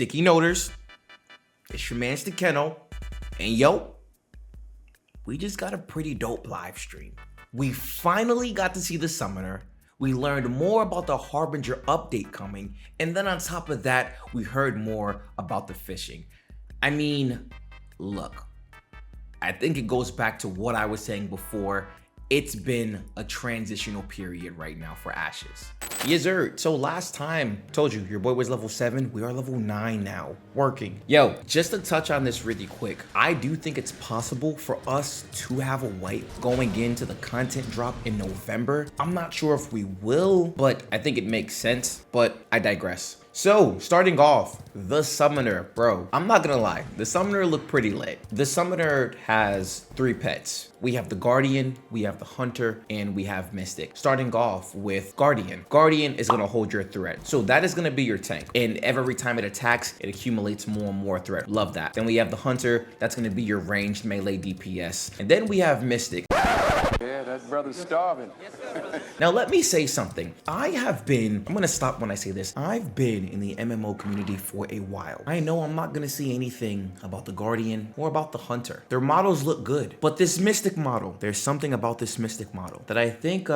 Sticky Noters. It's your man SticQeno. And yo, we just got a pretty dope live stream. We finally got to see the summoner. We learned more about the Harbinger update coming. And then on top of that, we heard more about the fishing. I mean, look, I think it goes back to what I was saying before. It's been a transitional period right now for Ashes. Yes, sir. So last time, told you, your boy was level 7. We are level 9 now, working. Yo, just to touch on this really quick, I do think it's possible for us to have a wipe going into the content drop in November. I'm not sure if we will, but I think it makes sense, but I digress. So, starting off, the summoner, bro. I'm not gonna lie, the summoner looked pretty lit. The summoner has 3 pets. We have the Guardian, we have the Hunter, and we have Mystic. Starting off with Guardian. Guardian is gonna hold your threat. So that is gonna be your tank. And every time it attacks, it accumulates more and more threat. Love that. Then we have the Hunter, that's gonna be your ranged melee DPS. And then we have Mystic. Yeah, that brother's starving. Now let me say something. I'm gonna stop when I say this. I've been in the MMO community for a while. I know I'm not gonna see anything about the Guardian or about the Hunter. Their models look good, but this Mystic model, there's something about this Mystic model that I think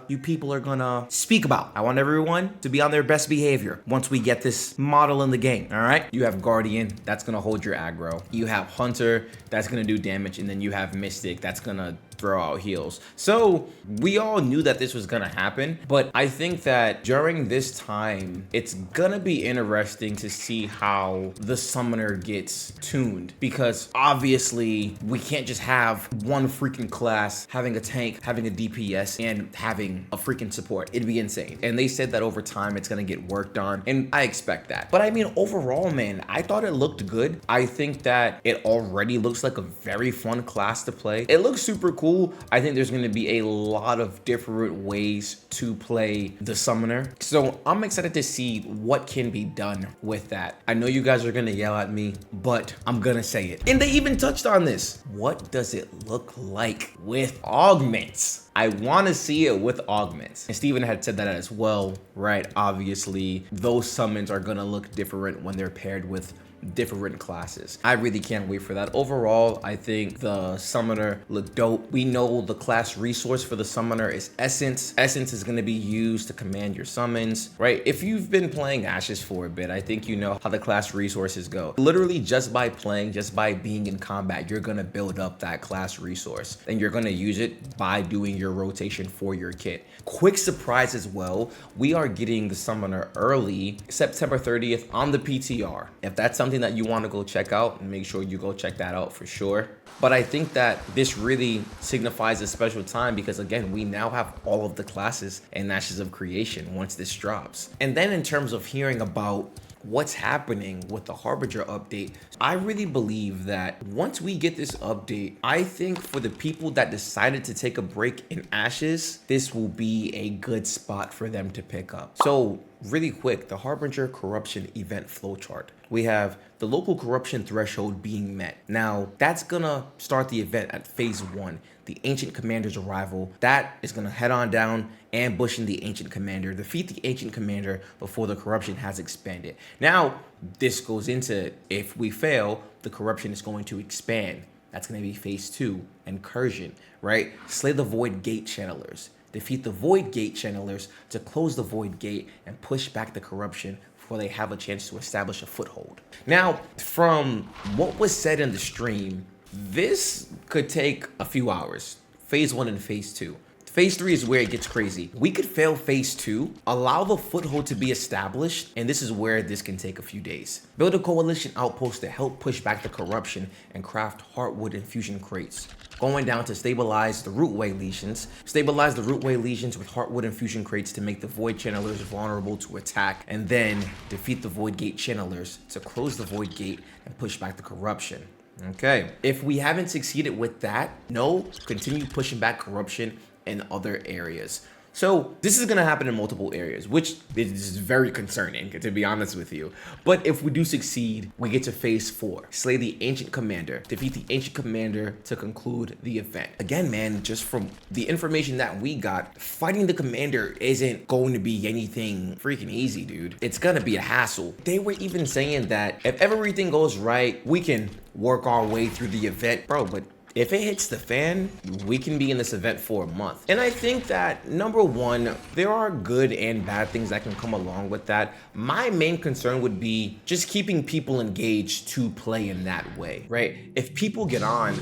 you people are gonna speak about. I want everyone to be on their best behavior once we get this model in the game, all right? You have Guardian, that's gonna hold your aggro. You have Hunter, that's gonna do damage, and then you have Mystic, that's gonna throw out heals. So we all knew that this was gonna happen, but I think that during this time, it's gonna be interesting to see how the summoner gets tuned, because obviously we can't just have one freaking class having a tank, having a DPS, and having a freaking support. It'd be insane. And they said that over time it's gonna get worked on, and I expect that. But I mean, overall, man, I thought it looked good. I think that it already looks like a very fun class to play. It looks super cool. I think there's going to be a lot of different ways to play the summoner. So I'm excited to see what can be done with that. I know you guys are going to yell at me, but I'm going to say it. And they even touched on this. What does it look like with augments? I want to see it with augments. And Steven had said that as well, right? Obviously, those summons are going to look different when they're paired with different classes. I really can't wait for that. Overall, I think the summoner looked dope. We know the class resource for the summoner is Essence. Essence is going to be used to command your summons, right? If you've been playing Ashes for a bit, I think you know how the class resources go. Literally just by playing, just by being in combat, you're going to build up that class resource, and you're going to use it by doing your rotation for your kit. Quick surprise as well, we are getting the summoner early, September 30th on the PTR. If that's something that you want to go check out, and make sure you go check that out for sure. But I think that this really signifies a special time, because again, we now have all of the classes and Ashes of Creation once this drops. And then in terms of hearing about what's happening with the Harbinger update, I really believe that once we get this update, I think for the people that decided to take a break in Ashes, this will be a good spot for them to pick up. So really quick, the Harbinger corruption event flowchart. We have the local corruption threshold being met. Now, that's gonna start the event at phase 1, the Ancient Commander's arrival. That is gonna head on down, ambushing the Ancient Commander, defeat the Ancient Commander before the corruption has expanded. Now, this goes into, if we fail, the corruption is going to expand. That's gonna be phase 2, incursion, right? Slay the Void Gate channelers. Defeat the Void Gate channelers to close the Void Gate and push back the corruption before they have a chance to establish a foothold. Now, from what was said in the stream, this could take a few hours. Phase 1 and phase 2. Phase 3 is where it gets crazy. We could fail phase 2, allow the foothold to be established, and this is where this can take a few days. Build a coalition outpost to help push back the corruption and craft heartwood infusion crates. Going down to stabilize the rootway legions. Stabilize the rootway legions with heartwood infusion crates to make the void channelers vulnerable to attack, and then defeat the void gate channelers to close the void gate and push back the corruption. Okay, if we haven't succeeded with that, no, continue pushing back corruption in other areas. So this is gonna happen in multiple areas, which is very concerning, to be honest with you. But if we do succeed, we get to phase 4. Slay the ancient commander. Defeat the ancient commander to conclude the event. Again, man, just from the information that we got, fighting the commander isn't going to be anything freaking easy, dude. It's gonna be a hassle. They were even saying that if everything goes right, we can work our way through the event. Bro, but if it hits the fan, we can be in this event for a month. And I think that, number one, there are good and bad things that can come along with that. My main concern would be just keeping people engaged to play in that way, right? If people get on,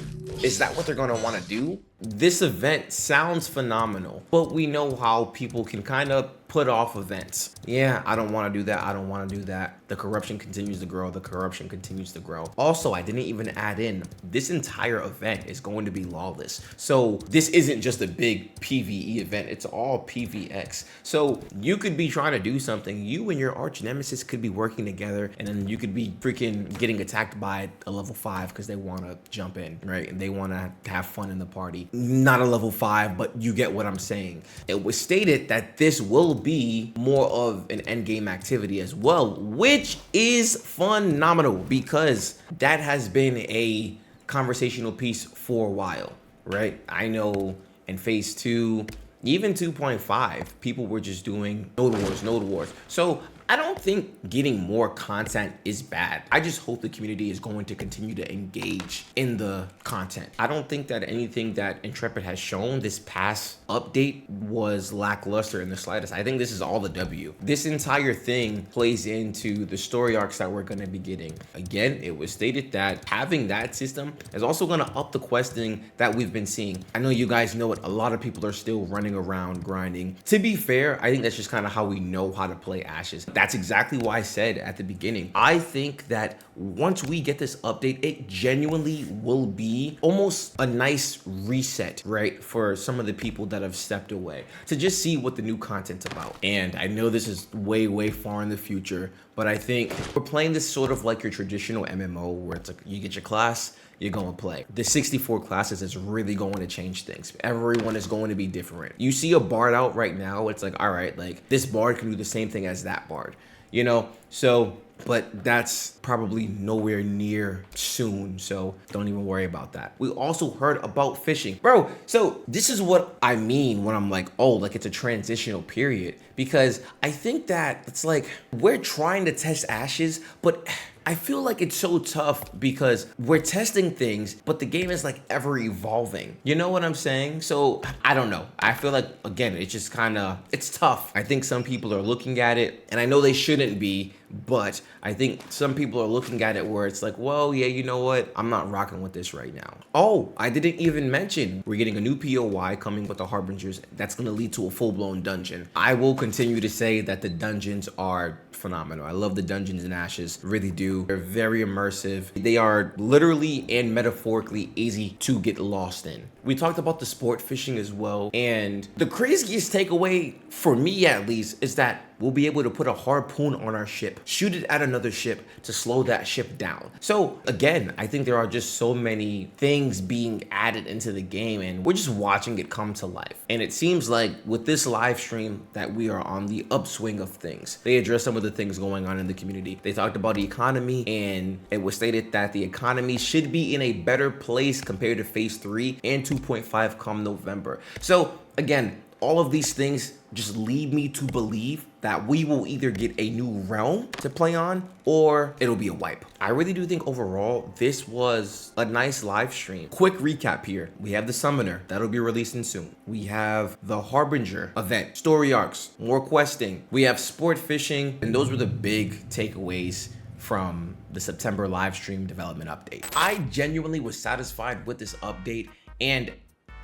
is that what they're gonna wanna do? This event sounds phenomenal, but we know how people can kind of put off events. Yeah, I don't want to do that. I don't want to do that. The corruption continues to grow. The corruption continues to grow. Also, I didn't even add in, this entire event is going to be lawless. So this isn't just a big PvE event. It's all PvX. So you could be trying to do something. You and your arch nemesis could be working together, and then you could be freaking getting attacked by a level 5 because they want to jump in, right? And they want to have fun in the party. Not a level 5, but you get what I'm saying. It was stated that this will be more of an endgame activity as well, which is phenomenal because that has been a conversational piece for a while, right? I know in phase 2, even 2.5, people were just doing node wars. So I don't think getting more content is bad. I just hope the community is going to continue to engage in the content. I don't think that anything that Intrepid has shown this past update was lackluster in the slightest. I think this is all the W. This entire thing plays into the story arcs that we're going to be getting. Again, it was stated that having that system is also going to up the questing that we've been seeing. I know you guys know it. A lot of people are still running around grinding. To be fair, I think that's just kind of how we know how to play Ashes. That's exactly why I said at the beginning, I think that once we get this update, it genuinely will be almost a nice reset, right? For some of the people that have stepped away to just see what the new content's about. And I know this is way, way far in the future, but I think we're playing this sort of like your traditional MMO where it's like you get your class, you're going to play. The 64 classes is really going to change things. Everyone is going to be different. You see a bard out right now, it's like, all right, like this bard can do the same thing as that bard, you know? So, but that's probably nowhere near soon. So don't even worry about that. We also heard about fishing. Bro, so this is what I mean when I'm like, oh, like it's a transitional period, because I think that it's like we're trying to test Ashes, but I feel like it's so tough because we're testing things, but the game is like ever evolving. You know what I'm saying? So I don't know. I feel like, again, it's just kind of, it's tough. I think some people are looking at it, and I know they shouldn't be, but I think some people are looking at it where it's like, well, yeah, you know what? I'm not rocking with this right now. Oh, I didn't even mention we're getting a new POI coming with the Harbingers. That's going to lead to a full-blown dungeon. I will continue to say that the dungeons are phenomenal. I love the dungeons in Ashes, really do. They're very immersive. They are literally and metaphorically easy to get lost in. We talked about the sport fishing as well, and the craziest takeaway for me at least is that we'll be able to put a harpoon on our ship, shoot it at another ship to slow that ship down. So again, I think there are just so many things being added into the game, and we're just watching it come to life. And it seems like with this live stream that we are on the upswing of things. They addressed some of the things going on in the community. They talked about the economy, and it was stated that the economy should be in a better place compared to phase 3 and 2.5 come November. So again, all of these things just lead me to believe that we will either get a new realm to play on or it'll be a wipe. I really do think overall this was a nice live stream. Quick recap here. We have the Summoner that'll be releasing soon. We have the Harbinger event, story arcs, more questing. We have sport fishing, and those were the big takeaways from the September live stream development update. I genuinely was satisfied with this update, and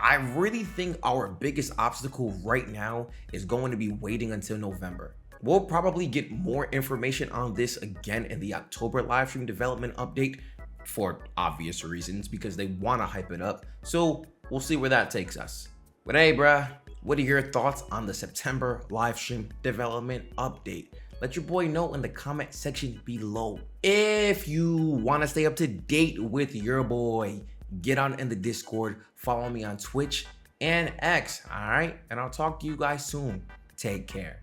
I really think our biggest obstacle right now is going to be waiting until November. We'll probably get more information on this again in the October live stream development update for obvious reasons, because they want to hype it up. So we'll see where that takes us. But hey, bruh, what are your thoughts on the September live stream development update? Let your boy know in the comment section below. If you want to stay up to date with your boy, get on in the Discord, follow me on Twitch and X. All right, and I'll talk to you guys soon. Take care.